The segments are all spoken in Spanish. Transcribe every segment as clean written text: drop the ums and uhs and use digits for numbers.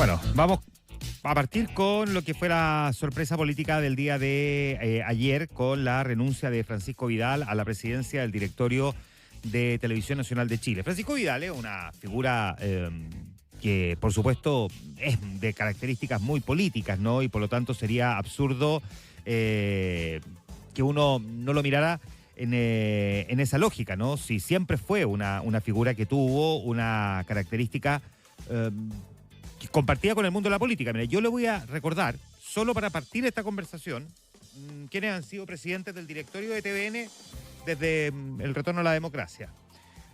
Bueno, vamos a partir con lo que fue la sorpresa política del día de ayer con la renuncia de Francisco Vidal a la presidencia del directorio de Televisión Nacional de Chile. Francisco Vidal es una figura que, por supuesto, es de características muy políticas, ¿no? Y por lo tanto sería absurdo que uno no lo mirara en esa lógica, ¿no? Si siempre fue una figura que tuvo una característica que compartía con el mundo de la política. Mira, yo le voy a recordar, solo para partir esta conversación, quiénes han sido presidentes del directorio de TVN desde el retorno a la democracia.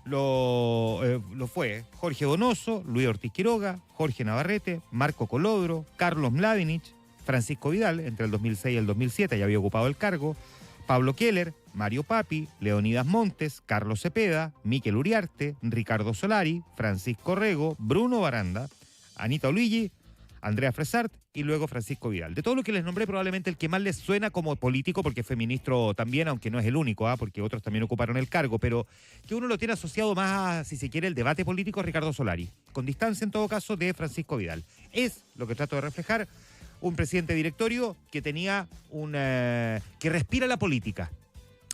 Lo fue Jorge Donoso, Luis Ortiz Quiroga, Jorge Navarrete, Marco Colodro, Carlos Mladenich, Francisco Vidal, entre el 2006 y el 2007 ya había ocupado el cargo, Pablo Keller, Mario Papi, Leonidas Montes, Carlos Cepeda, Miquel Uriarte, Ricardo Solari, Francisco Rego, Bruno Baranda, Anita Oligi, Andrea Fresart y luego Francisco Vidal. De todo lo que les nombré, probablemente el que más les suena como político, porque fue ministro también, aunque no es el único, porque otros también ocuparon el cargo, pero que uno lo tiene asociado más a, si se quiere, el debate político, Ricardo Solari, con distancia en todo caso de Francisco Vidal. Es lo que trato de reflejar, un presidente directorio que tenía que respira la política.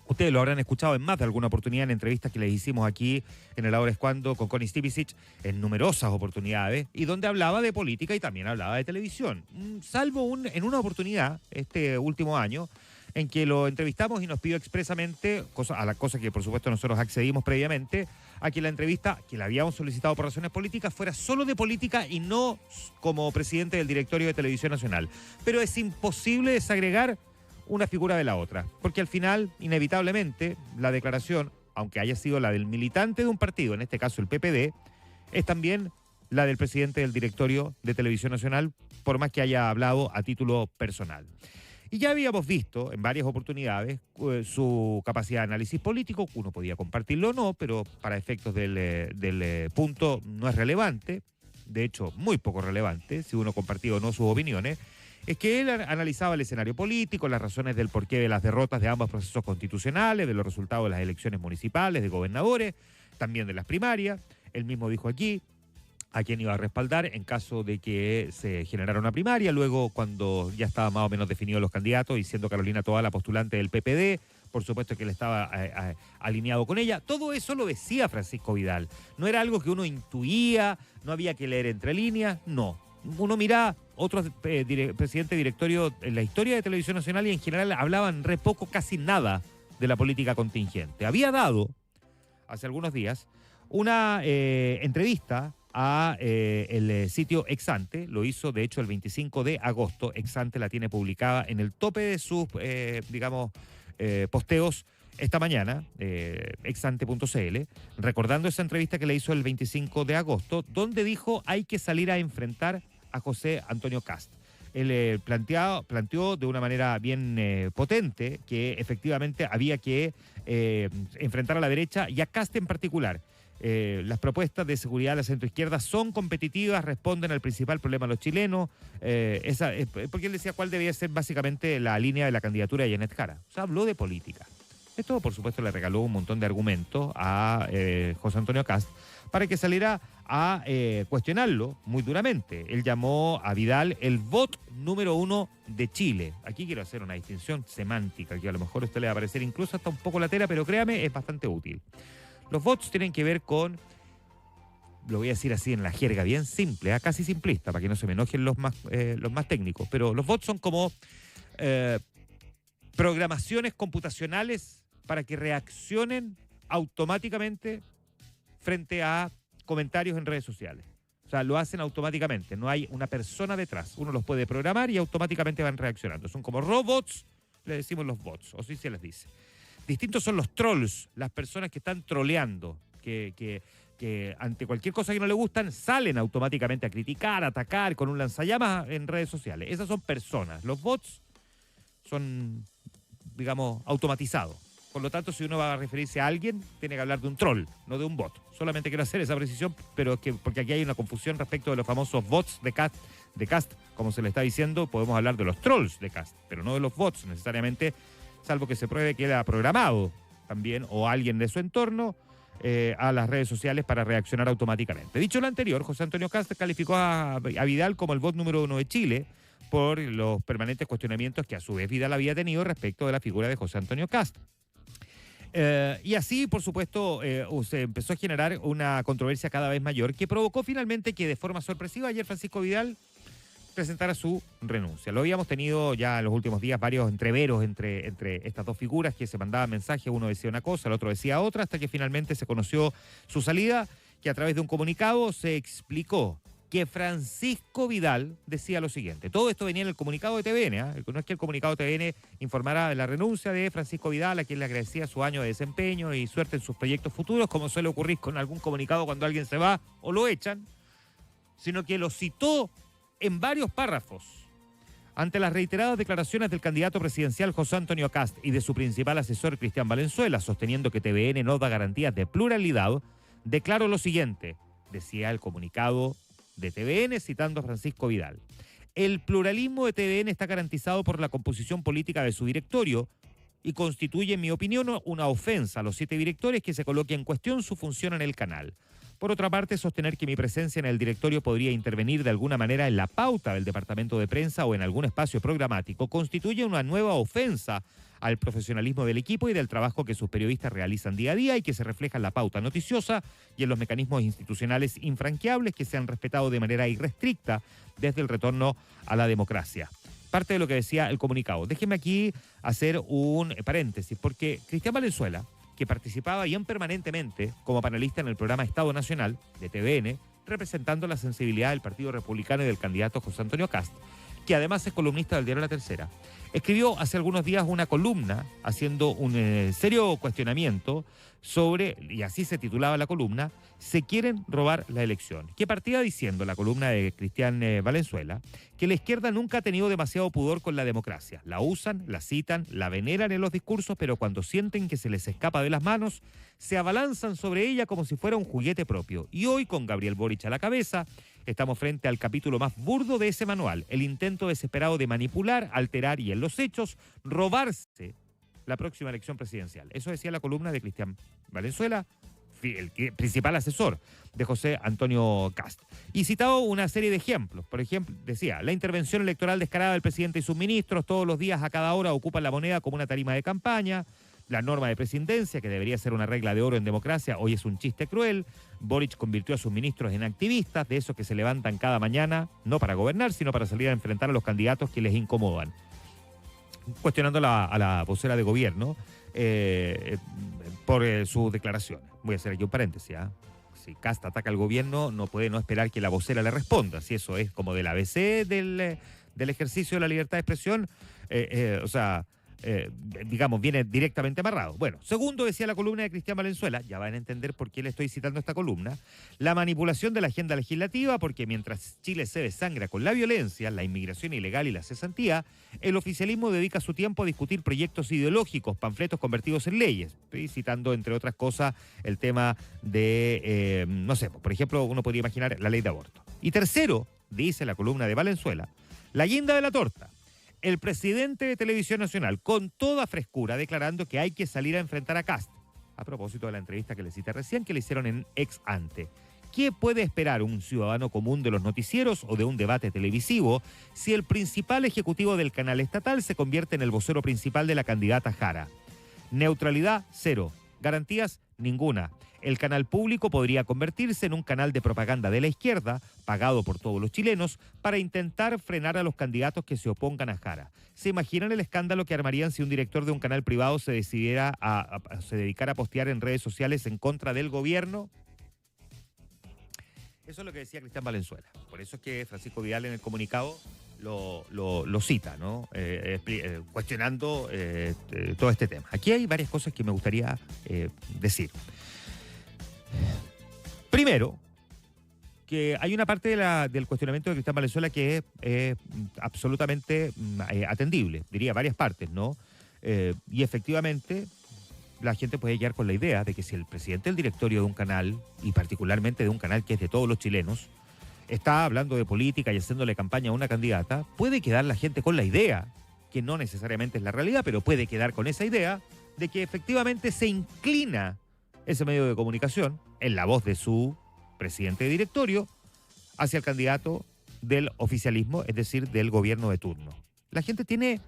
Ustedes lo habrán escuchado en más de alguna oportunidad en entrevistas que les hicimos aquí en el Ahora es Cuando con Connie Stipicic en numerosas oportunidades y donde hablaba de política y también hablaba de televisión. Salvo en una oportunidad, este último año, en que lo entrevistamos y nos pidió expresamente, a la cosa que por supuesto nosotros accedimos previamente, a que la entrevista que le habíamos solicitado por razones políticas fuera solo de política y no como presidente del directorio de Televisión Nacional. Pero es imposible desagregar una figura de la otra, porque al final, inevitablemente, la declaración, aunque haya sido la del militante de un partido, en este caso el PPD, es también la del presidente del directorio de Televisión Nacional, por más que haya hablado a título personal. Y ya habíamos visto en varias oportunidades su capacidad de análisis político, uno podía compartirlo o no, pero para efectos del punto no es relevante, de hecho muy poco relevante, si uno compartía o no sus opiniones. Es que él analizaba el escenario político, las razones del porqué de las derrotas de ambos procesos constitucionales, de los resultados de las elecciones municipales, de gobernadores, también de las primarias. Él mismo dijo aquí a quién iba a respaldar en caso de que se generara una primaria. Luego, cuando ya estaban más o menos definidos los candidatos y siendo Carolina Toá la postulante del PPD, por supuesto que él estaba alineado con ella. Todo eso lo decía Francisco Vidal. No era algo que uno intuía, no había que leer entre líneas, no. Uno mira otros presidentes de directorio en la historia de Televisión Nacional y en general hablaban re poco, casi nada de la política contingente. Había dado, hace algunos días, una entrevista a el sitio Exante, lo hizo de hecho el 25 de agosto, Exante la tiene publicada en el tope de sus, posteos esta mañana, exante.cl, recordando esa entrevista que le hizo el 25 de agosto, donde dijo hay que salir a enfrentar a José Antonio Kast. Él planteó de una manera bien potente que efectivamente había que enfrentar a la derecha y a Kast en particular. Las propuestas de seguridad de la centroizquierda son competitivas, responden al principal problema de los chilenos, porque él decía cuál debía ser básicamente la línea de la candidatura de Janet Jara. O sea, habló de política. Esto, por supuesto, le regaló un montón de argumentos a José Antonio Kast para que saliera a cuestionarlo muy duramente. Él llamó a Vidal el bot número 1 de Chile. Aquí quiero hacer una distinción semántica, que a lo mejor a usted le va a parecer incluso hasta un poco latera, pero créame, es bastante útil. Los bots tienen que ver con, lo voy a decir así en la jerga bien simple, casi simplista, para que no se me enojen los más técnicos, pero los bots son como programaciones computacionales para que reaccionen automáticamente frente a comentarios en redes sociales. O sea, lo hacen automáticamente, no hay una persona detrás. Uno los puede programar y automáticamente van reaccionando. Son como robots, le decimos los bots, o así se les dice. Distintos son los trolls, las personas que están troleando, que ante cualquier cosa que no le gustan, salen automáticamente a criticar, a atacar con un lanzallamas en redes sociales. Esas son personas. Los bots son, digamos, automatizados. Por lo tanto, si uno va a referirse a alguien, tiene que hablar de un troll, no de un bot. Solamente quiero hacer esa precisión, pero porque aquí hay una confusión respecto de los famosos bots de Kast, como se le está diciendo, podemos hablar de los trolls de Kast, pero no de los bots necesariamente, salvo que se pruebe que era programado también, o alguien de su entorno, a las redes sociales para reaccionar automáticamente. Dicho lo anterior, José Antonio Kast calificó a Vidal como el bot número 1 de Chile por los permanentes cuestionamientos que a su vez Vidal había tenido respecto de la figura de José Antonio Kast. Y así, por supuesto, se empezó a generar una controversia cada vez mayor que provocó finalmente que de forma sorpresiva ayer Francisco Vidal presentara su renuncia. Lo habíamos tenido ya en los últimos días varios entreveros entre estas dos figuras que se mandaban mensajes, uno decía una cosa, el otro decía otra, hasta que finalmente se conoció su salida, que a través de un comunicado se explicó que Francisco Vidal decía lo siguiente. Todo esto venía en el comunicado de TVN, ¿eh? No es que el comunicado de TVN informara de la renuncia de Francisco Vidal, a quien le agradecía su año de desempeño y suerte en sus proyectos futuros, como suele ocurrir con algún comunicado cuando alguien se va o lo echan, sino que lo citó en varios párrafos. Ante las reiteradas declaraciones del candidato presidencial José Antonio Kast y de su principal asesor Cristian Valenzuela, sosteniendo que TVN no da garantías de pluralidad, declaro lo siguiente, decía el comunicado de TVN citando a Francisco Vidal. El pluralismo de TVN está garantizado por la composición política de su directorio y constituye, en mi opinión, una ofensa a los 7 directores que se coloque en cuestión su función en el canal. Por otra parte, sostener que mi presencia en el directorio podría intervenir de alguna manera en la pauta del departamento de prensa o en algún espacio programático constituye una nueva ofensa al profesionalismo del equipo y del trabajo que sus periodistas realizan día a día y que se refleja en la pauta noticiosa y en los mecanismos institucionales infranqueables que se han respetado de manera irrestricta desde el retorno a la democracia. Parte de lo que decía el comunicado. Déjenme aquí hacer un paréntesis, porque Cristian Valenzuela, que participaba bien permanentemente como panelista en el programa Estado Nacional de TVN, representando la sensibilidad del Partido Republicano y del candidato José Antonio Kast, que además es columnista del diario La Tercera, escribió hace algunos días una columna haciendo un serio cuestionamiento sobre, y así se titulaba la columna, "Se quieren robar la elección", que partía diciendo la columna de Cristian Valenzuela que la izquierda nunca ha tenido demasiado pudor con la democracia. La usan, la citan, la veneran en los discursos, pero cuando sienten que se les escapa de las manos, se abalanzan sobre ella como si fuera un juguete propio. Y hoy, con Gabriel Boric a la cabeza, estamos frente al capítulo más burdo de ese manual, el intento desesperado de manipular, alterar y en los hechos, robarse la próxima elección presidencial. Eso decía la columna de Cristian Valenzuela, el principal asesor de José Antonio Kast. Y citaba una serie de ejemplos. Por ejemplo, decía, la intervención electoral descarada del presidente y sus ministros, todos los días a cada hora ocupan la moneda como una tarima de campaña. La norma de presidencia, que debería ser una regla de oro en democracia, hoy es un chiste cruel. Boric convirtió a sus ministros en activistas, de esos que se levantan cada mañana, no para gobernar, sino para salir a enfrentar a los candidatos que les incomodan. Cuestionando a la vocera de gobierno por sus declaraciones. Voy a hacer aquí un paréntesis. Si Kast ataca al gobierno, no puede no esperar que la vocera le responda. Si eso es como del ABC del ejercicio de la libertad de expresión, digamos, viene directamente amarrado. Bueno, segundo, decía la columna de Cristian Valenzuela, ya van a entender por qué le estoy citando esta columna, la manipulación de la agenda legislativa, porque mientras Chile se desangra con la violencia, la inmigración ilegal y la cesantía, el oficialismo dedica su tiempo a discutir proyectos ideológicos, panfletos convertidos en leyes. Estoy citando, entre otras cosas, el tema de, por ejemplo, uno podría imaginar la ley de aborto. Y tercero, dice la columna de Valenzuela, la guinda de la torta. El presidente de Televisión Nacional, con toda frescura, declarando que hay que salir a enfrentar a Kast, a propósito de la entrevista que le cité recién, que le hicieron en Ex Ante. ¿Qué puede esperar un ciudadano común de los noticieros o de un debate televisivo si el principal ejecutivo del canal estatal se convierte en el vocero principal de la candidata Jara? Neutralidad, cero. Garantías, ninguna. El canal público podría convertirse en un canal de propaganda de la izquierda, pagado por todos los chilenos, para intentar frenar a los candidatos que se opongan a Jara. ¿Se imaginan el escándalo que armarían si un director de un canal privado se dedicara a postear en redes sociales en contra del gobierno? Eso es lo que decía Cristian Valenzuela. Por eso es que Francisco Vidal en el comunicado lo cita, ¿no? Cuestionando todo este tema. Aquí hay varias cosas que me gustaría decir. Primero, que hay una parte del cuestionamiento de Cristian Valenzuela que es absolutamente atendible, diría varias partes, ¿no? Y efectivamente, la gente puede quedar con la idea de que si el presidente del directorio de un canal, y particularmente de un canal que es de todos los chilenos, está hablando de política y haciéndole campaña a una candidata, puede quedar la gente con la idea, que no necesariamente es la realidad, pero puede quedar con esa idea, de que efectivamente se inclina ese medio de comunicación, en la voz de su presidente de directorio, hacia el candidato del oficialismo, es decir, del gobierno de turno. La gente tiene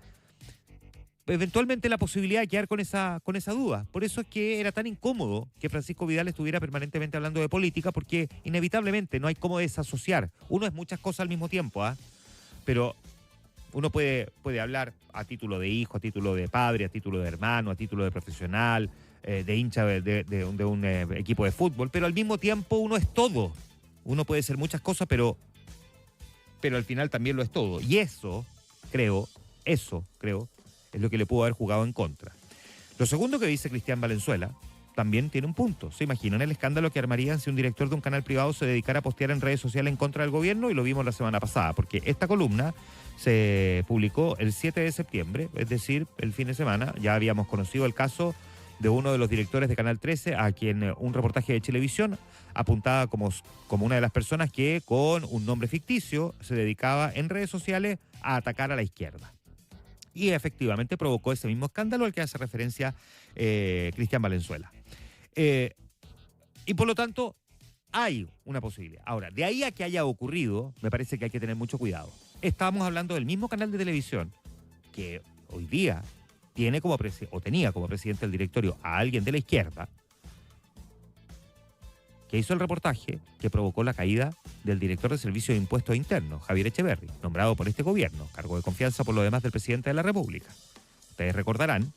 eventualmente la posibilidad de quedar con esa duda. Por eso es que era tan incómodo que Francisco Vidal estuviera permanentemente hablando de política, porque inevitablemente no hay cómo desasociar. Uno es muchas cosas al mismo tiempo, pero uno puede hablar a título de hijo, a título de padre, a título de hermano, a título de profesional, de hincha de un equipo de fútbol, pero al mismo tiempo uno es todo. Uno puede ser muchas cosas, pero al final también lo es todo. Y eso creo, es lo que le pudo haber jugado en contra. Lo segundo que dice Cristian Valenzuela también tiene un punto. ¿Se imaginan el escándalo que armarían si un director de un canal privado se dedicara a postear en redes sociales en contra del gobierno? Y lo vimos la semana pasada, porque esta columna se publicó el 7 de septiembre, es decir, el fin de semana. Ya habíamos conocido el caso de uno de los directores de Canal 13, a quien un reportaje de Chilevisión apuntaba como una de las personas que con un nombre ficticio se dedicaba en redes sociales a atacar a la izquierda. Y efectivamente provocó ese mismo escándalo al que hace referencia Cristian Valenzuela. Y por lo tanto, hay una posibilidad. Ahora, de ahí a que haya ocurrido, me parece que hay que tener mucho cuidado. Estábamos hablando del mismo canal de televisión que hoy día tenía como presidente del directorio a alguien de la izquierda, que hizo el reportaje que provocó la caída del director de Servicio de Impuestos Internos, Javier Echeverri, nombrado por este gobierno, cargo de confianza por lo demás del presidente de la República. Ustedes recordarán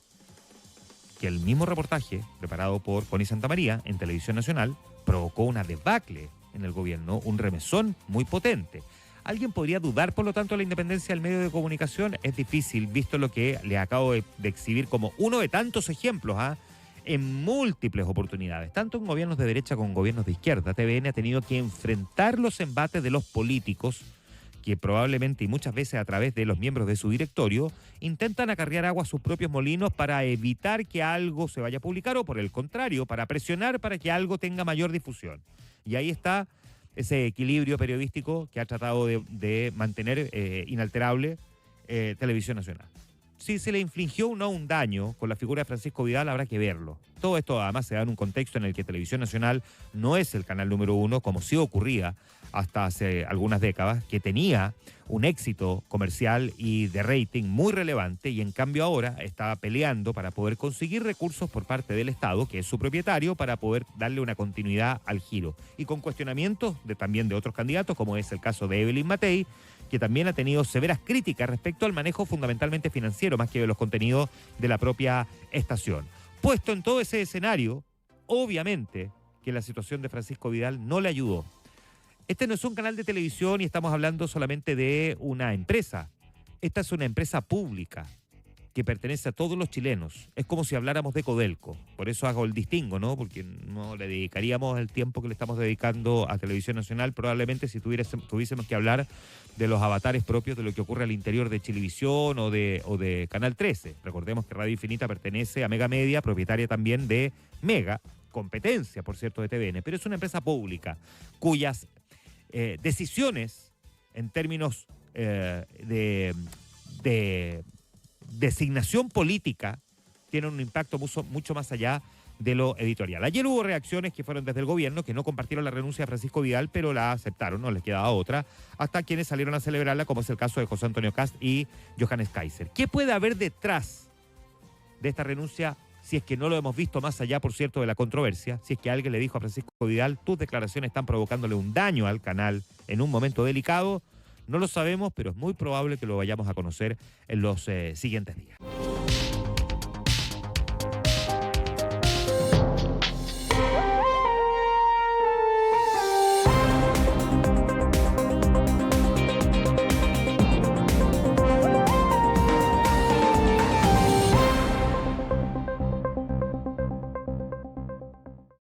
que el mismo reportaje, preparado por Connie Santamaría en Televisión Nacional, provocó una debacle en el gobierno, un remesón muy potente. ¿Alguien podría dudar, por lo tanto, de la independencia del medio de comunicación? Es difícil, visto lo que le acabo de exhibir como uno de tantos ejemplos, en múltiples oportunidades, tanto en gobiernos de derecha como en gobiernos de izquierda. TVN ha tenido que enfrentar los embates de los políticos que probablemente y muchas veces a través de los miembros de su directorio intentan acarrear agua a sus propios molinos para evitar que algo se vaya a publicar o, por el contrario, para presionar para que algo tenga mayor difusión. Y ahí está ese equilibrio periodístico que ha tratado de mantener inalterable Televisión Nacional. Si se le infligió o no un daño con la figura de Francisco Vidal, habrá que verlo. Todo esto además se da en un contexto en el que Televisión Nacional no es el canal número uno, como sí ocurría hasta hace algunas décadas, que tenía un éxito comercial y de rating muy relevante, y en cambio ahora está peleando para poder conseguir recursos por parte del Estado, que es su propietario, para poder darle una continuidad al giro. Y con cuestionamientos también de otros candidatos, como es el caso de Evelyn Matei, que también ha tenido severas críticas respecto al manejo fundamentalmente financiero, más que de los contenidos de la propia estación. Puesto en todo ese escenario, obviamente que la situación de Francisco Vidal no le ayudó. Este no es un canal de televisión y estamos hablando solamente de una empresa. Esta es una empresa pública que pertenece a todos los chilenos. Es como si habláramos de Codelco. Por eso hago el distingo, ¿no? Porque no le dedicaríamos el tiempo que le estamos dedicando a Televisión Nacional, probablemente si tuviésemos que hablar de los avatares propios de lo que ocurre al interior de Chilevisión o de Canal 13. Recordemos que Radio Infinita pertenece a Mega Media, propietaria también de Mega, competencia, por cierto, de TVN, pero es una empresa pública cuyas decisiones en términos de designación política tienen un impacto mucho más allá de lo editorial. Ayer hubo reacciones que fueron desde el gobierno, que no compartieron la renuncia de Francisco Vidal, pero la aceptaron, no les quedaba otra, hasta quienes salieron a celebrarla, como es el caso de José Antonio Kast y Johannes Kaiser. ¿Qué puede haber detrás de esta renuncia, si es que no lo hemos visto más allá, por cierto, de la controversia? Si es que alguien le dijo a Francisco Vidal, tus declaraciones están provocándole un daño al canal en un momento delicado. No lo sabemos, pero es muy probable que lo vayamos a conocer en los siguientes días.